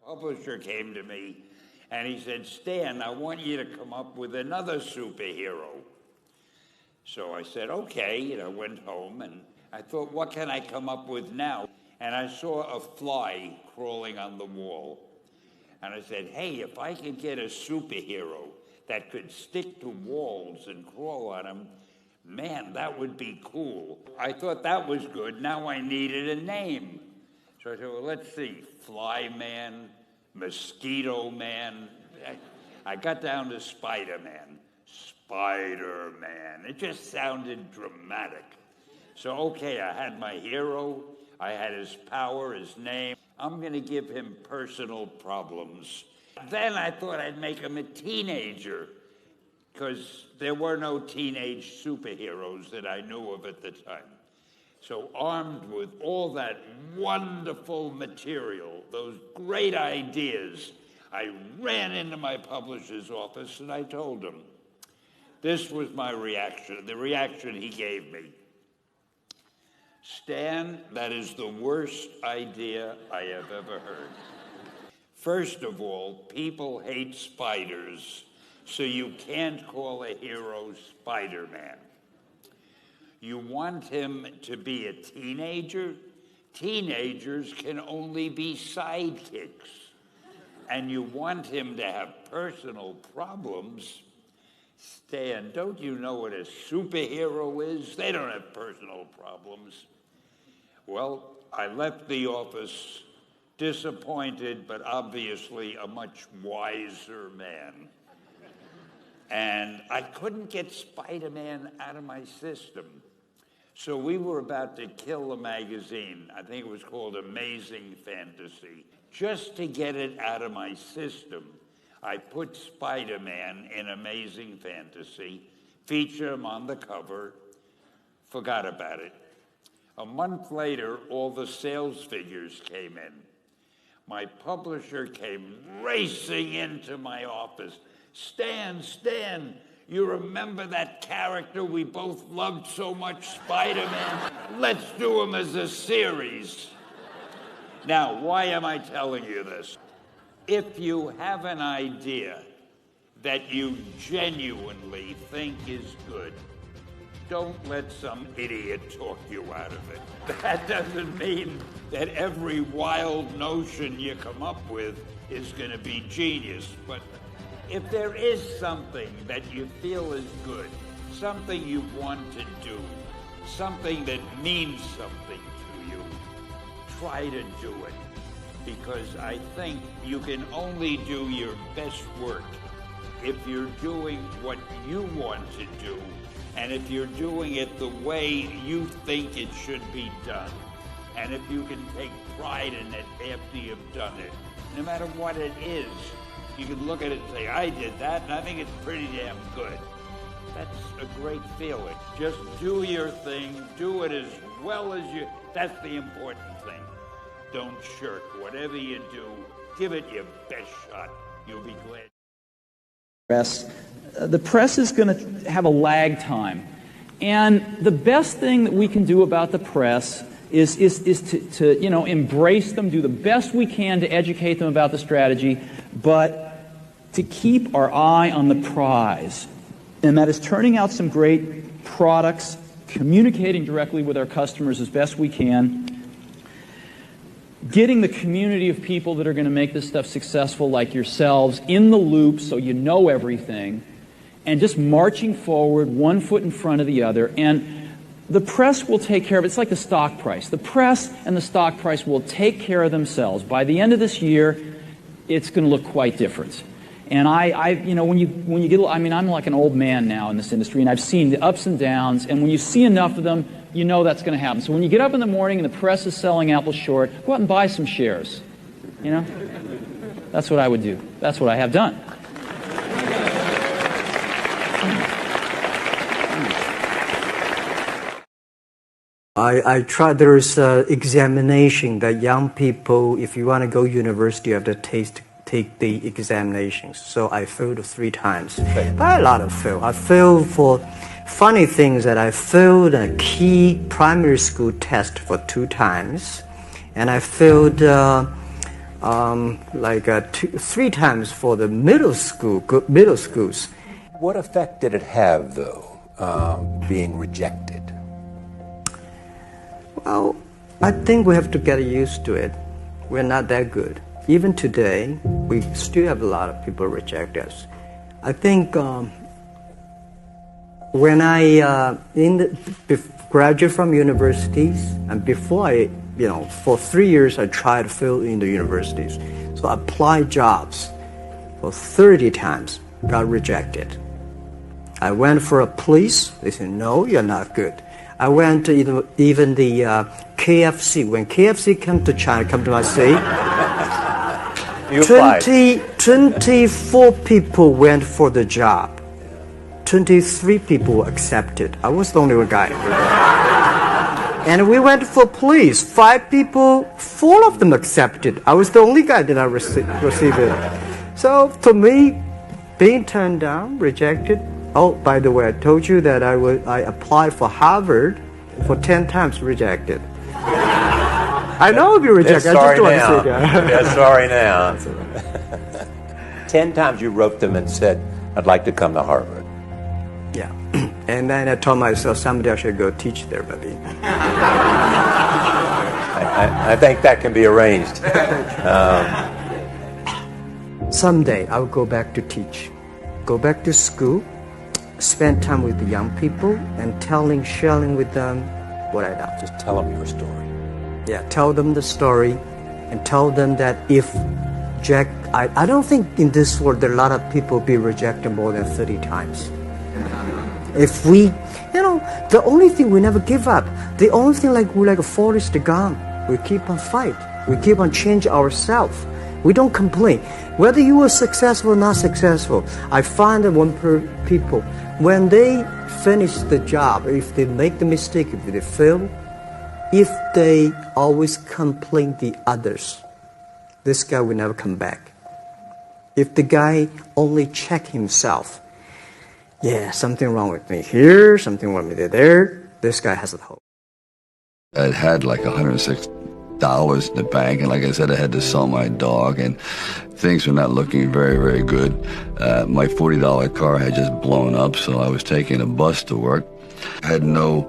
Publisher came to me and he said, Stan, I want you to come up with another superhero. So I said, okay, and I went home and I thought, what can I come up with now? And I saw a fly crawling on the wall. And I said, hey, if I could get a superhero that could stick to walls and crawl on them, man, that would be cool. I thought that was good. Now I needed a name. So I said, well, let's see, Fly Man, Mosquito Man. I got down to Spider-Man. Spider-Man. It just sounded dramatic. So, okay, I had my hero. I had his power, his name. I'm going to give him personal problems. Then I thought I'd make him a teenager, because there were no teenage superheroes that I knew of at the time. So armed with all that wonderful material, those great ideas, I ran into my publisher's office and I told him. This was my reaction, the reaction he gave me. Stan, that is the worst idea I have ever heard. First of all, people hate spiders, so you can't call a hero Spider-Man. You want him to be a teenager? Teenagers can only be sidekicks. And you want him to have personal problems? Stan, don't you know what a superhero is? They don't have personal problems. Well, I left the office disappointed, but obviously a much wiser man. And I couldn't get Spider-Man out of my system. So we were about to kill the magazine. I think it was called Amazing Fantasy. Just to get it out of my system, I put Spider-Man in Amazing Fantasy, featured him on the cover, forgot about it. A month later, all the sales figures came in. My publisher came racing into my office. Stan, you remember that character we both loved so much, Spider-Man? Let's do him as a series. Now, why am I telling you this? If you have an idea that you genuinely think is good, don't let some idiot talk you out of it. That doesn't mean that every wild notion you come up with is going to be genius, but if there is something that you feel is good, something you want to do, something that means something to you, try to do it. Because I think you can only do your best work if you're doing what you want to do, and if you're doing it the way you think it should be done. And if you can take pride in it after you've done it, no matter what it is, you can look at it and say, I did that, and I think it's pretty damn good. That's a great feeling. Just do your thing, do it as well as you, that's the important thing. Don't shirk. Whatever you do, give it your best shot. You'll be glad. The press is going to have a lag time. And the best thing that we can do about the press is to embrace them, do the best we can to educate them about the strategy, but to keep our eye on the prize. And that is turning out some great products, communicating directly with our customers as best we can, getting the community of people that are going to make this stuff successful, like yourselves, in the loop so you know everything, and just marching forward one foot in front of the other. And the press will take care of it. It's like the stock price. The press and the stock price will take care of themselves. By the end of this year, it's going to look quite different. And when you get, I'm like an old man now in this industry, and I've seen the ups and downs, and when you see enough of them, you know that's going to happen. So when you get up in the morning and the press is selling Apple short, go out and buy some shares. You know? That's what I would do. That's what I have done. I tried, there is an examination that young people, if you want to go to university, you have to take the examinations. So I failed 3 times. But a lot of fail. I failed for funny things that I failed a key primary school test for 2 times. And I failed three times for the middle schools. What effect did it have, though, being rejected? Well, I think we have to get used to it. We're not that good. Even today, we still have a lot of people reject us. I think when I graduate from universities, and before for 3 years I tried to fill in the universities. So I applied jobs for 30 times, got rejected. I went for a police, they said, no, you're not good. I went to even the KFC. When KFC come to China, come to my city, 24 people went for the job. 23 people were accepted. I was the only one guy. And we went for police. 5 people, 4 of them accepted. I was the only guy that I received it. So to me, being turned down, rejected. Oh, by the way, I told you that I applied for Harvard for 10 times, rejected. I know I'll be rejected. I just want to say that. Yeah, sorry now. 10 times you wrote them and said, I'd like to come to Harvard. Yeah. And then I told myself someday I should go teach there, buddy. I think that can be arranged. Someday I'll go back to teach. Go back to school, spend time with the young people, and sharing with them what I know. Just tell them your story. Yeah, tell them the story, and tell them that if Jack, I don't think in this world there are a lot of people be rejected more than 30 times. If we, the only thing we never give up, the only thing we're like a Forrest Gump, we keep on fight, we keep on change ourselves. We don't complain. Whether you are successful or not successful, I find that people, when they finish the job, if they make the mistake, if they fail, if they always complain the others, this guy will never come back. If the guy only check himself, yeah, something wrong with me here, something wrong with me there, this guy has a hope. I had like $106 in the bank, and like I said, I had to sell my dog, and things were not looking very, very good. My $40 car had just blown up, so I was taking a bus to work. I had no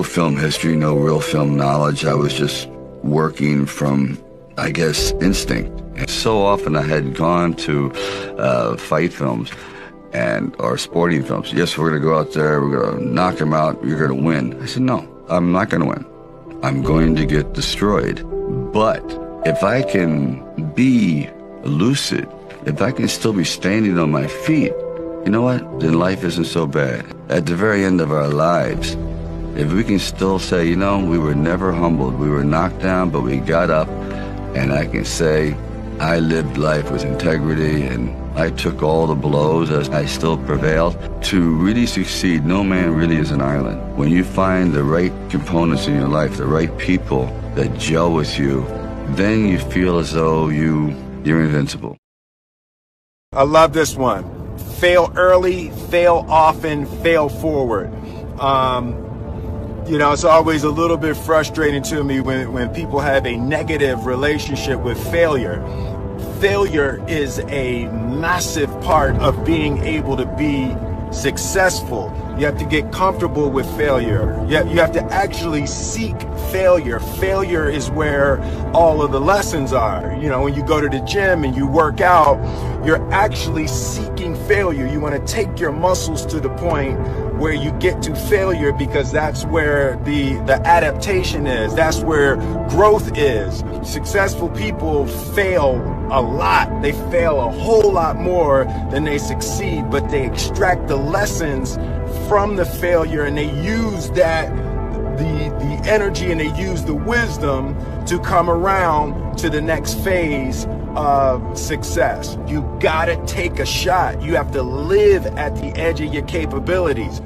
film history, no real film knowledge. I was just working from, I guess, instinct. And so often I had gone to fight films or sporting films. Yes, we're going to go out there, we're going to knock him out, you're going to win. I said, no, I'm not going to win. I'm going to get destroyed. But if I can be lucid, if I can still be standing on my feet, you know what? Then life isn't so bad. At the very end of our lives, if we can still say, we were never humbled, we were knocked down, but we got up, and I can say, I lived life with integrity, and I took all the blows as I still prevailed. To really succeed, no man really is an island. When you find the right components in your life, the right people that gel with you, then you feel as though you're invincible. I love this one. Fail early, fail often, fail forward. It's always a little bit frustrating to me when people have a negative relationship with failure. Failure is a massive part of being able to be successful. You have to get comfortable with failure. You have to actually seek failure. Failure is where all of the lessons are. When you go to the gym and you work out, you're actually seeking failure. You want to take your muscles to the point where you get to failure, because that's where the adaptation is. That's where growth is. Successful people fail a lot. They fail a whole lot more than they succeed, but they extract the lessons from the failure, and they use that the energy, and they use the wisdom to come around to the next phase of success. You gotta take a shot. You have to live at the edge of your capabilities.